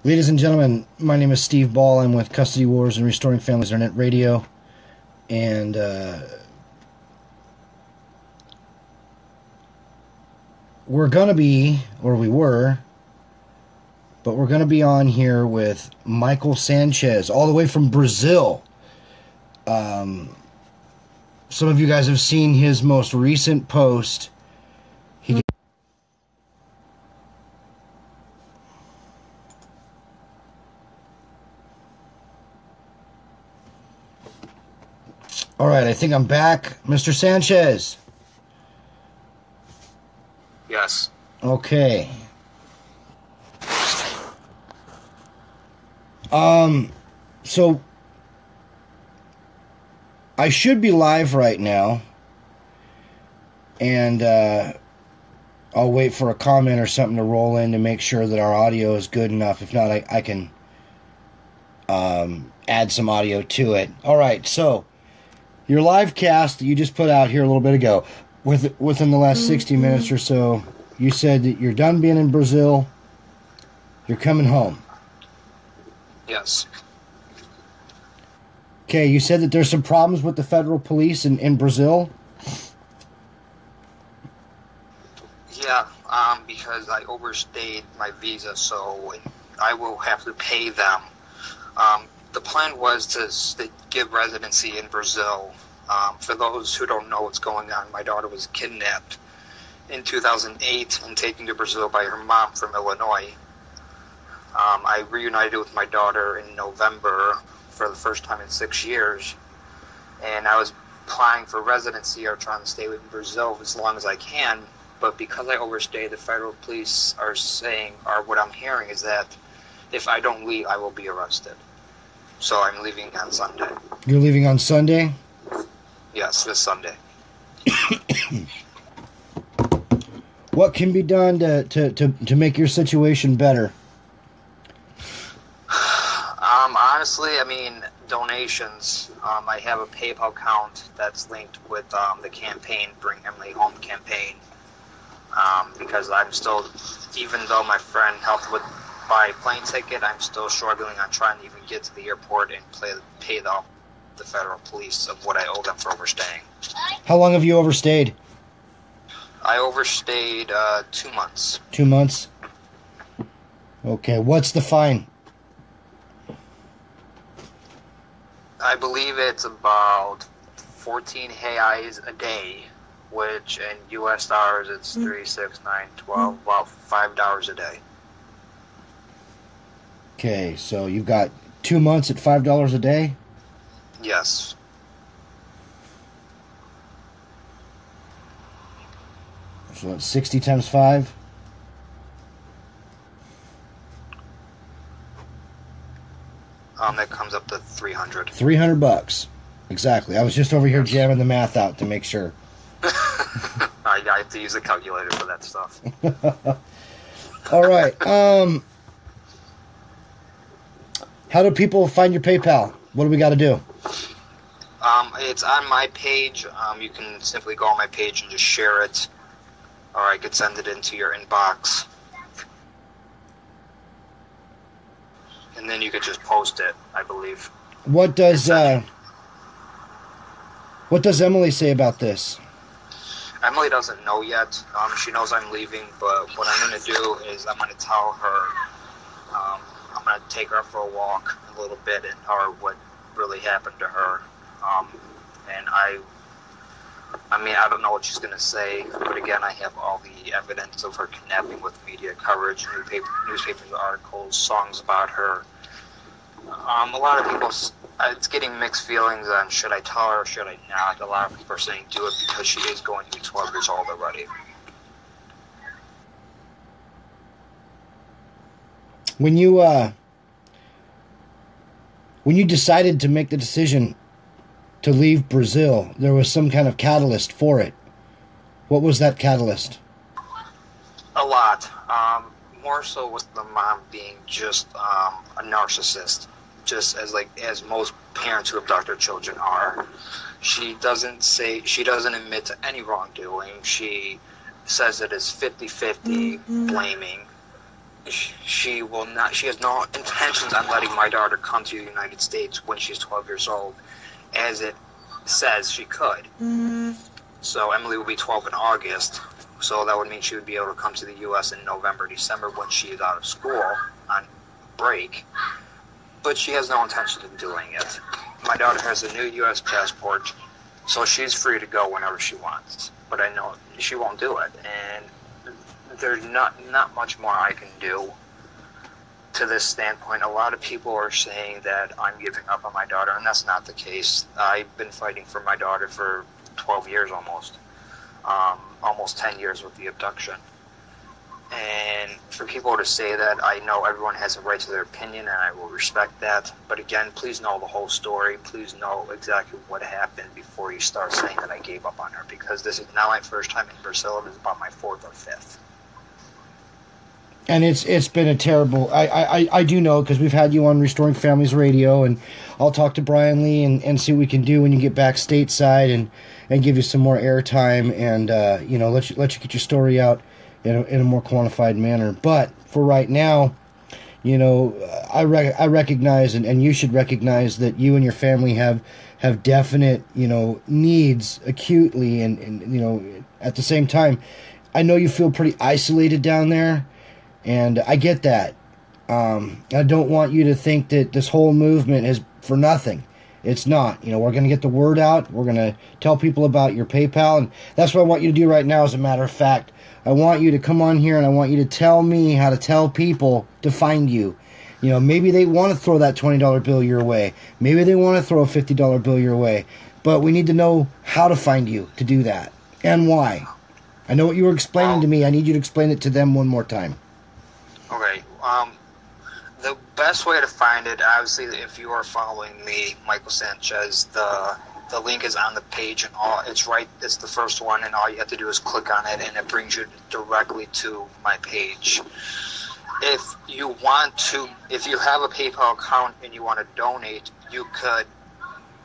Ladies and gentlemen, my name is Steve Ball. I'm with Custody Wars and Restoring Families Internet Radio. And we're going to be, or we were, but we're going to be on here with Michael Sanchez, all the way from Brazil. Some of you guys have seen his most recent post. All right, I think I'm back. Mr. Sanchez. Yes. Okay. So I should be live right now, and I'll wait for a comment or something to roll in to make sure that our audio is good enough. If not, I can add some audio to it. All right, so your live cast that you just put out here a little bit ago, within the last 60 minutes or so, you said that you're done being in Brazil, you're coming home. Yes. Okay, you said that there's some problems with the federal police in Brazil? Yeah, because I overstayed my visa, so I will have to pay them. The plan was to give residency in Brazil. For those who don't know what's going on, my daughter was kidnapped in 2008 and taken to Brazil by her mom from Illinois. I reunited with my daughter in November for the first time in 6 years, and I was applying for residency or trying to stay in Brazil as long as I can, but because I overstayed, the federal police are saying, or what I'm hearing is that if I don't leave, I will be arrested. So I'm leaving on Sunday. You're leaving on Sunday? Yes, this Sunday. What can be done to make your situation better? Honestly, I mean, donations. I have a PayPal account that's linked with the campaign, Bring Emily Home campaign. Because I'm still, even though my friend helped with buy a plane ticket, I'm still struggling on trying to even get to the airport and pay the federal police of what I owe them for overstaying. How long have you overstayed? I overstayed 2 months. 2 months? Okay, what's the fine? I believe it's about 14 reais a day, which in U.S. dollars it's 3, 6, 9, 12, about $5 a day. Okay, so you've got 2 months at $5 a day? Yes. So that's 60 times 5? That comes up to 300. 300 bucks. Exactly. I was just over here jamming the math out to make sure. I have to use a calculator for that stuff. All right. How do people find your PayPal? What do we got to do? It's on my page. You can simply go on my page and just share it, or I could send it into your inbox, and then you could just post it, I believe. What does Emily say about this? Emily doesn't know yet. She knows I'm leaving, but what I'm going to do is I'm going to tell her, I'm going to take her for a walk a little bit and tell her what really happened to her. And I mean, I don't know what she's going to say, but again, I have all the evidence of her kidnapping with media coverage, newspapers, articles, songs about her. A lot of people, it's getting mixed feelings on should I tell her or should I not. A lot of people are saying do it because she is going to be 12 years old already. When you decided to make the decision to leave Brazil, there was some kind of catalyst for it. What was that catalyst? A lot. More so with the mom being just a narcissist, just as most parents who abduct their children are. She doesn't admit to any wrongdoing. She says it is 50-50 blaming. she will not. She has no intentions on letting my daughter come to the United States when she's 12 years old, as it says she could. So Emily will be 12 in August. So that would mean she would be able to come to the U.S. in November, December when she is out of school on break. But she has no intention of doing it. My daughter has a new U.S. passport, so she's free to go whenever she wants. But I know she won't do it, and there's not much more I can do to this standpoint. A lot of people are saying that I'm giving up on my daughter, and that's not the case. I've been fighting for my daughter for 12 years almost 10 years with the abduction. And for people to say that, I know everyone has a right to their opinion, and I will respect that. But again, please know the whole story. Please know exactly what happened before you start saying that I gave up on her, because this is not my first time in Brazil. It is about my fourth or fifth. And it's been a terrible... I do know, because we've had you on Restoring Families Radio, and I'll talk to Brian Lee and see what we can do when you get back stateside, and give you some more airtime, and let you get your story out in a more quantified manner. But for right now, I recognize, and you should recognize, that you and your family have definite needs acutely, and at the same time, I know you feel pretty isolated down there, and I get that. I don't want you to think that this whole movement is for nothing. It's not. We're going to get the word out. We're going to tell people about your PayPal, and that's what I want you to do right now, as a matter of fact. I want you to come on here, and I want you to tell me how to tell people to find you. Maybe they want to throw that $20 bill your way. Maybe they want to throw a $50 bill your way. But we need to know how to find you to do that, and why. I know what you were explaining to me. I need you to explain it to them one more time. Okay. The best way to find it, obviously, if you are following me, Michael Sanchez, the link is on the page, and it's the first one, and all you have to do is click on it, and it brings you directly to my page. If you have a PayPal account and you want to donate, you could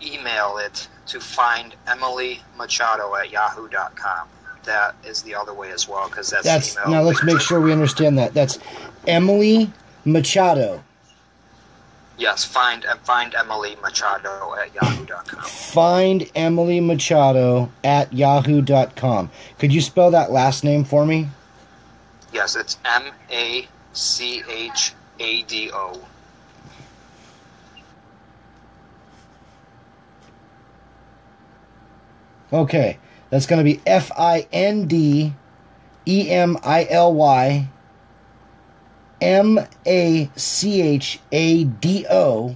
email it to findemilymachado@yahoo.com. That is the other way as well, because that's the email. Now let's make sure we understand that. That's Emily Machado. Yes, find Emily Machado at yahoo.com. Find Emily Machado at yahoo.com. Could you spell that last name for me? Yes, it's Machado. Okay, that's going to be FindEmily Machado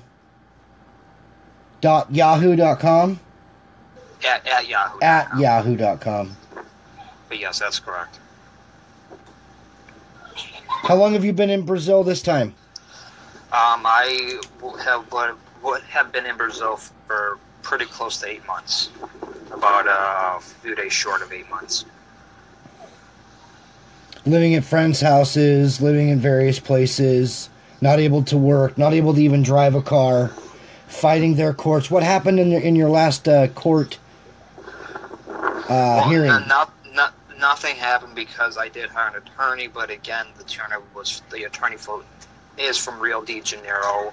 .yahoo.com? At Yahoo. At yahoo.com. But yes, that's correct. How long have you been in Brazil this time? I would have been in Brazil for pretty close to 8 months. About a few days short of 8 months. Living at friends' houses, living in various places, not able to work, not able to even drive a car, fighting their courts. What happened in your last court hearing? Nothing happened, because I did hire an attorney, but again, the attorney is from Rio de Janeiro,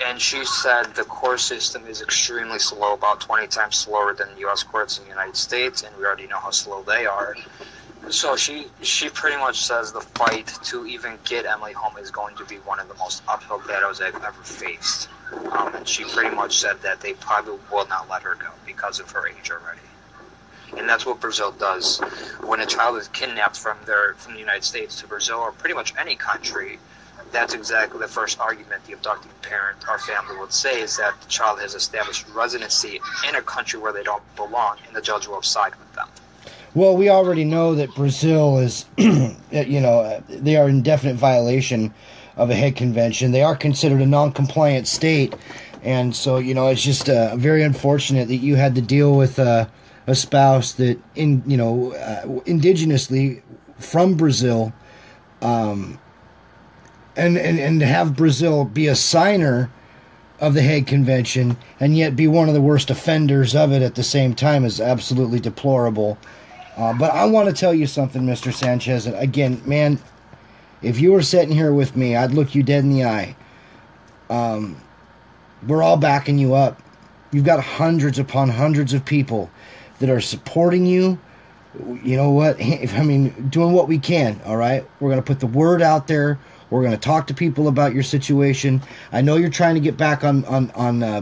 and she said the court system is extremely slow, about 20 times slower than U.S. courts in the United States, and we already know how slow they are. So she pretty much says the fight to even get Emily home is going to be one of the most uphill battles I've ever faced. And she pretty much said that they probably will not let her go because of her age already. And that's what Brazil does. When a child is kidnapped from the United States to Brazil, or pretty much any country, that's exactly the first argument the abducting parent or family would say, is that the child has established residency in a country where they don't belong, and the judge will side with them. Well, we already know that Brazil is, they are in definite violation of a Hague Convention. They are considered a non-compliant state, and so, it's just very unfortunate that you had to deal with a spouse that, indigenously from Brazil, and to have Brazil be a signer of the Hague Convention and yet be one of the worst offenders of it at the same time is absolutely deplorable. But I want to tell you something, Mr. Sanchez. And again, man, if you were sitting here with me, I'd look you dead in the eye. We're all backing you up. You've got hundreds upon hundreds of people that are supporting you. You know what? I mean, doing what we can, all right? We're going to put the word out there. We're going to talk to people about your situation. I know you're trying to get back on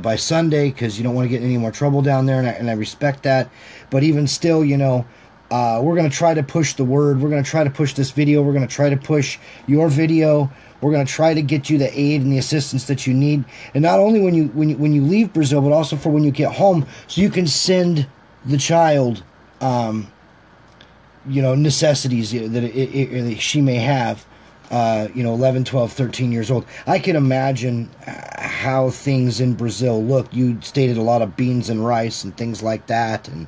by Sunday because you don't want to get in any more trouble down there, and I respect that. But even still, you know, we're going to try to push the word. We're going to try to push this video. We're going to try to push your video. We're going to try to get you the aid and the assistance that you need, and not only when you leave Brazil, but also for when you get home, so you can send the child, you know, necessities that she may have. You know, 11, 12, 13 years old. I can imagine how things in Brazil look. You stated a lot of beans and rice and things like that, and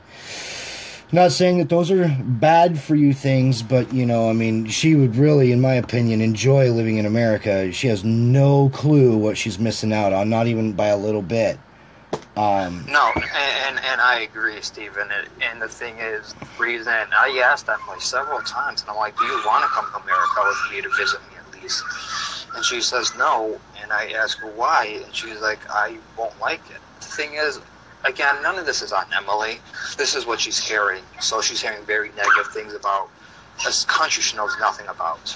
not saying that those are bad for you things, but, you know, I mean, she would really, in my opinion, enjoy living in America. She has no clue what she's missing out on, not even by a little bit. No, and I agree, Stephen. And the thing is, the reason I asked Emily several times, and I'm like, do you want to come to America with me to visit me at least? And she says no, and I ask her why, and she's like, I won't like it. The thing is, again, none of this is on Emily. This is what she's hearing. So she's hearing very negative things about a country she knows nothing about.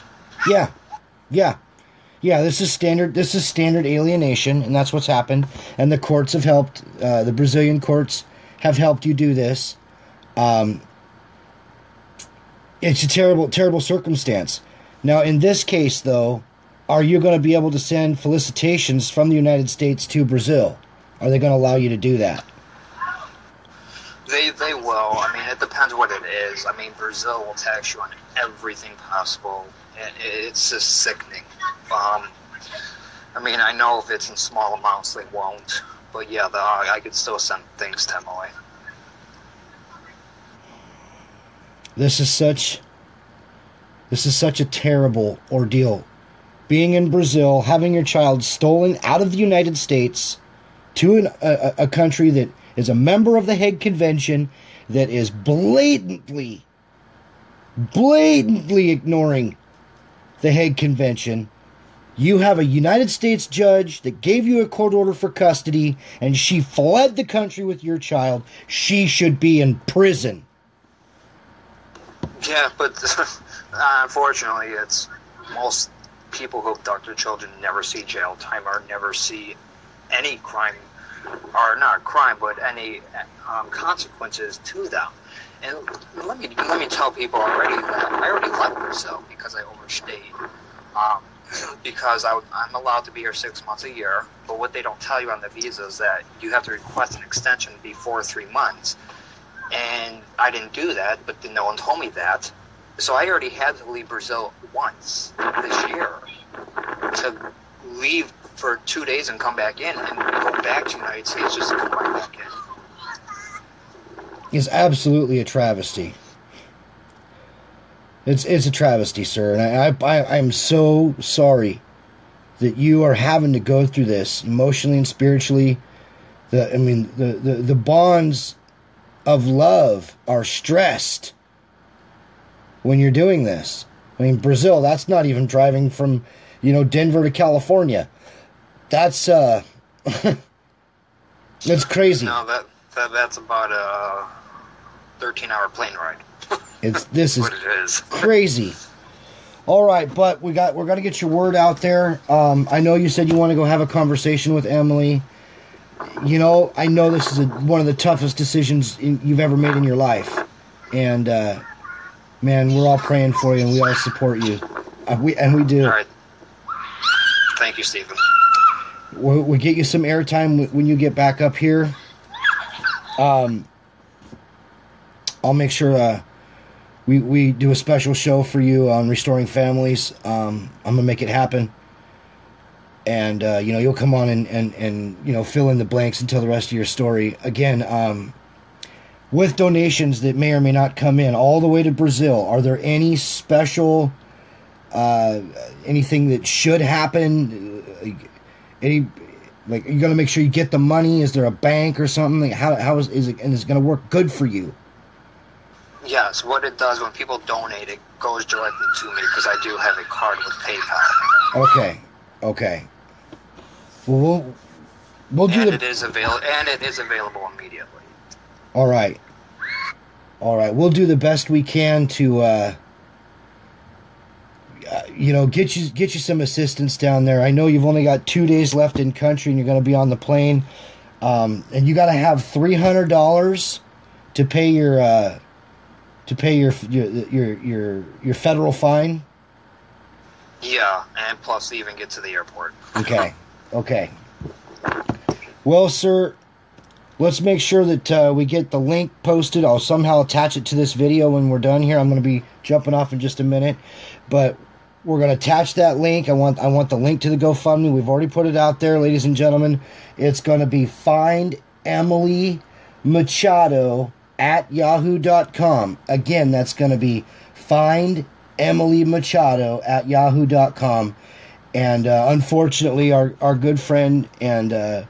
Yeah, this is standard alienation, and that's what's happened. And the courts have helped. The Brazilian courts have helped you do this. It's a terrible circumstance. Now, in this case, though, are you going to be able to send felicitations from the United States to Brazil? Are they going to allow you to do that? They will. I mean, it depends what it is. I mean, Brazil will tax you on everything possible, and it's just sickening. I mean, I know if it's in small amounts, they won't. But yeah, I could still send things to Emily. This is such a terrible ordeal. Being in Brazil, having your child stolen out of the United States to a country that is a member of the Hague Convention, that is blatantly ignoring the Hague Convention. You have a United States judge that gave you a court order for custody, and she fled the country with your child. She should be in prison. Yeah, but unfortunately, it's most people who abduct their children never see jail time or never see any crime, or not crime, but any consequences to them. And let me tell people already that I already left Brazil because I overstayed. Because I'm allowed to be here 6 months a year, but what they don't tell you on the visa is that you have to request an extension before 3 months. And I didn't do that, but no one told me that. So I already had to leave Brazil once this year, to leave for 2 days and come back in, and go back to the United States just to come right back in. It's absolutely a travesty. It's a travesty, sir, and I'm so sorry that you are having to go through this emotionally and spiritually. The bonds of love are stressed when you're doing this. I mean, Brazil, that's not even driving from, Denver to California. That's that's crazy. No, that's about a 13-hour plane ride. This is what it is. Crazy. All right, but we're gonna get your word out there. I know you said you want to go have a conversation with Emily. I know this is one of the toughest decisions you've ever made in your life, and man, we're all praying for you, and we all support you. We do. All right. Thank you, Stephen. We'll get you some airtime when you get back up here. I'll make sure we do a special show for you on restoring families. I'm gonna make it happen, and you'll come on and fill in the blanks and tell the rest of your story again. With donations that may or may not come in all the way to Brazil, are there any special anything that should happen? Are you gonna make sure you get the money? Is there a bank or something? How is it? And it's gonna work good for you? Yes, what it does when people donate, it goes directly to me because I do have a card with PayPal. Okay. Well, we'll do and it is available immediately. All right. We'll do the best we can to get you some assistance down there. I know you've only got 2 days left in country, and you're going to be on the plane. And you got to have $300 to pay your federal fine. Yeah, and plus even get to the airport. Okay. Well, sir, let's make sure that we get the link posted. I'll somehow attach it to this video when we're done here. I'm going to be jumping off in just a minute, but we're going to attach that link. I want the link to the GoFundMe. We've already put it out there, ladies and gentlemen. It's going to be findemelymachado@yahoo.com. Again, that's going to be findemelymachado@yahoo.com. And unfortunately, our good friend and a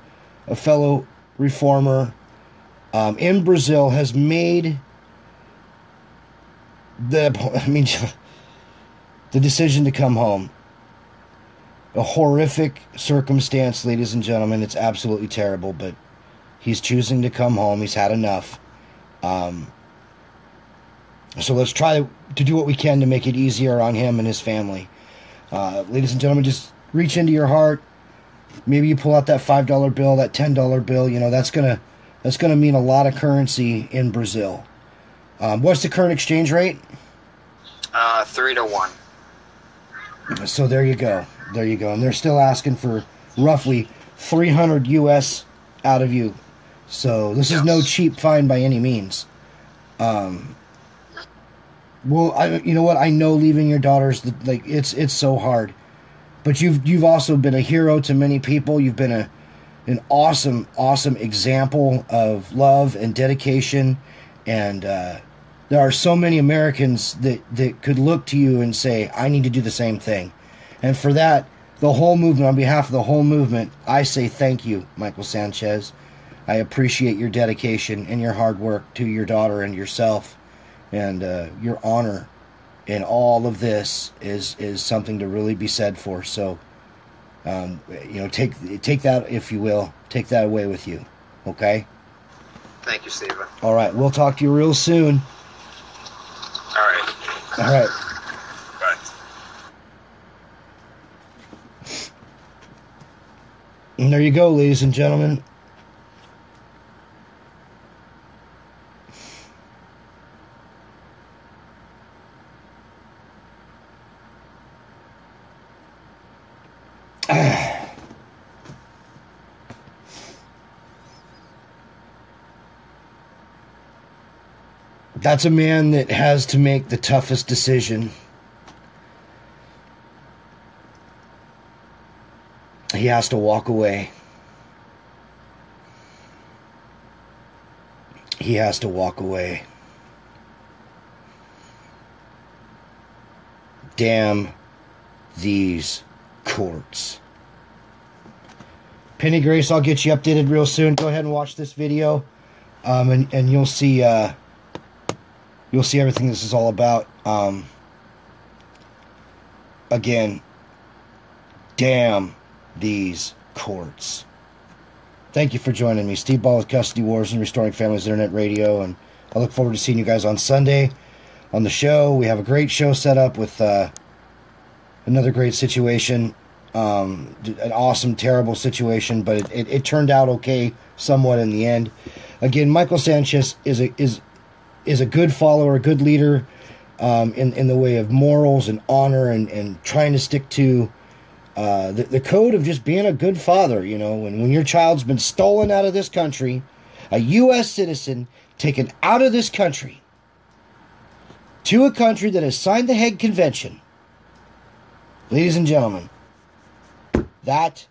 fellow reformer in Brazil has made the decision to come home. A horrific circumstance, ladies and gentlemen. It's absolutely terrible, but he's choosing to come home. He's had enough. So let's try to do what we can to make it easier on him and his family. Ladies and gentlemen, just reach into your heart. Maybe you pull out that $5 bill, that $10 bill. That's gonna mean a lot of currency in Brazil. What's the current exchange rate? 3 to 1. So there you go. And they're still asking for roughly 300 US out of you. So this is no cheap fine by any means. Well, you know what? I know leaving your daughters, it's so hard. But you've also been a hero to many people. You've been an awesome example of love and dedication. And there are so many Americans that could look to you and say, I need to do the same thing. And for that, the whole movement, on behalf of the whole movement, I say thank you, Michael Sanchez. I appreciate your dedication and your hard work to your daughter and yourself. And your honor in all of this is something to really be said for. So, take that, if you will. Take that away with you. Okay? Thank you, Stephen. All right. We'll talk to you real soon. All right. Bye. And there you go, ladies and gentlemen. That's a man that has to make the toughest decision. He has to walk away. He has to walk away. Damn these courts. Penny Grace, I'll get you updated real soon. Go ahead and watch this video, and you'll see everything this is all about. Again, damn these courts. Thank you for joining me. Steve Ball with Custody Wars and Restoring Families Internet Radio, and I look forward to seeing you guys on Sunday on the show. We have a great show set up with another great situation. An awesome, terrible situation, but it turned out okay somewhat in the end. Again, Michael Sanchez is a good follower, a good leader in the way of morals and honor and trying to stick to the code of just being a good father. When your child's been stolen out of this country, a U.S. citizen taken out of this country to a country that has signed the Hague Convention. Ladies and gentlemen, that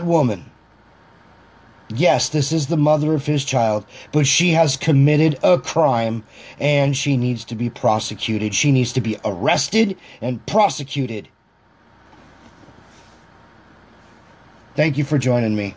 woman, yes, this is the mother of his child, but she has committed a crime and she needs to be prosecuted. She needs to be arrested and prosecuted. Thank you for joining me.